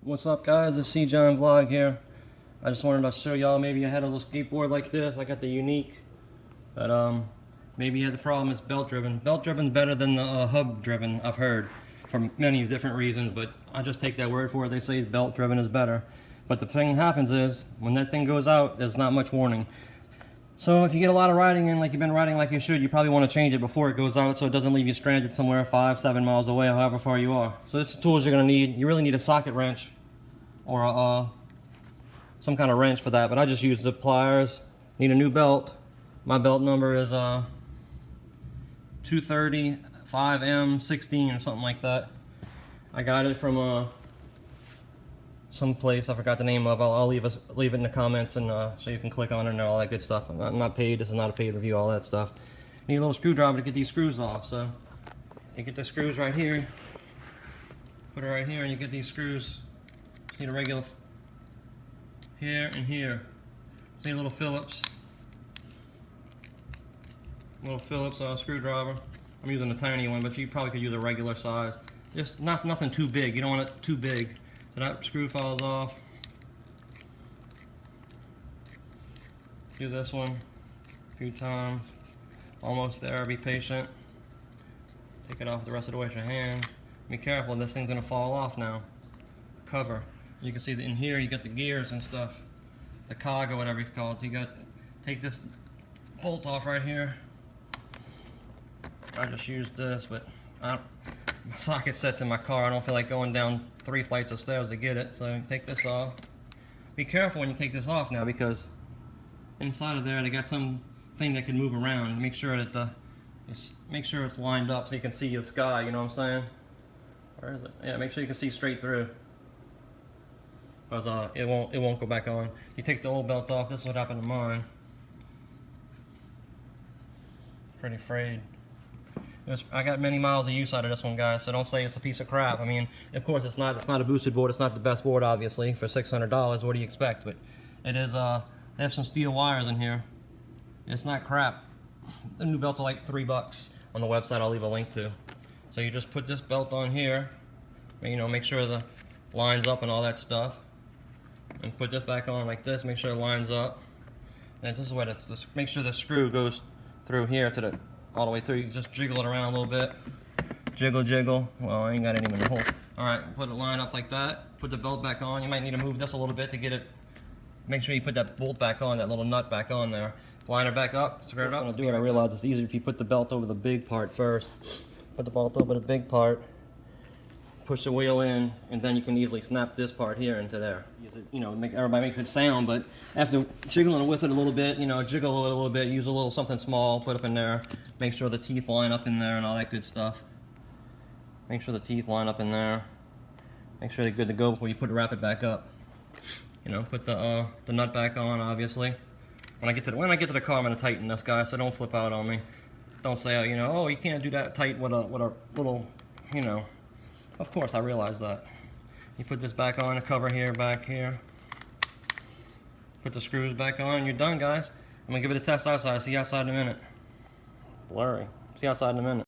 What's up, guys? It's C. John Vlog here. I just wanted to show y'all, maybe I had a little skateboard like this. I got the Yuneec, but maybe you had the problem it's belt driven. Belt driven better than the hub driven, I've heard, for many different reasons, but I just take that word for it. They say belt driven is better. But the thing that happens is, when that thing goes out, there's not much warning. So if you get a lot of riding in, like you've been riding like you should, you probably want to change it before it goes out so it doesn't leave you stranded somewhere 5-7 miles away, however far you are. So this is the tools you're going to need. You really need a socket wrench or some kind of wrench for that, but I just use the pliers. Need a new belt. My belt number is 230 5M16 or something like that. I got it from some place I forgot the name of. I'll leave it in the comments, and so you can click on it and all that good stuff. I'm not paid. This is not a paid review. All that stuff. Need a little screwdriver to get these screws off. So you get the screws right here. Put it right here, and you get these screws. Just need a regular here and here. Just need a little Phillips. Screwdriver. I'm using a tiny one, but you probably could use a regular size. Just nothing too big. You don't want it too big. So that screw falls off. Do this one a few times. Almost there. Be patient. Take it off the rest of the way with your hand. Be careful. This thing's gonna fall off now. Cover. You can see that in here you got the gears and stuff. The cog or whatever it's called. You got take this bolt off right here. I just used this, but my socket sets in my car. I don't feel like going down 3 flights of stairs to get it, so take this off. Be careful when you take this off now, because inside of there they got some thing that can move around. Make sure that make sure it's lined up so you can see the sky. You know what I'm saying? Where is it? Yeah, make sure you can see straight through. Because it won't go back on. You take the old belt off. This is what happened to mine. Pretty frayed. I got many miles of use out of this one, guys, so don't say it's a piece of crap. I mean, of course, it's not a boosted board. It's not the best board, obviously, for $600. What do you expect? But it is, they have some steel wires in here. It's not crap. The new belts are like $3 on the website. I'll leave a link to. So you just put this belt on here, you know, make sure the lines up and all that stuff, and put this back on like this. Make sure it lines up. And this is what it's, make sure the screw goes through here to the all the way through. You just jiggle it around a little bit. Jiggle. Well, I ain't got any in the hole. Alright, put it line up like that. Put the belt back on. You might need to move this a little bit to get it. Make sure you put that bolt back on, that little nut back on there. Line it back up, square it up. I'm gonna do it. I realize it's easier if you put the belt over the big part first. Put the belt over the big part. Push the wheel in, and then you can easily snap this part here into there. Use it, you know, everybody makes it sound, but after jiggling with it a little bit, you know, jiggle it a little bit, use a little something small, put up in there, make sure the teeth line up in there and all that good stuff. Make sure the teeth line up in there. Make sure they're good to go before you wrap it back up. You know, put the nut back on, obviously. When I get to the car, I'm gonna tighten this, guy, so don't flip out on me. Don't say, you know, oh, you can't do that tight with a little, you know. Of course, I realize that. You put this back on, the cover here, back here. Put the screws back on, you're done, guys. I'm gonna give it a test outside. See you outside in a minute. Blurry. See you outside in a minute.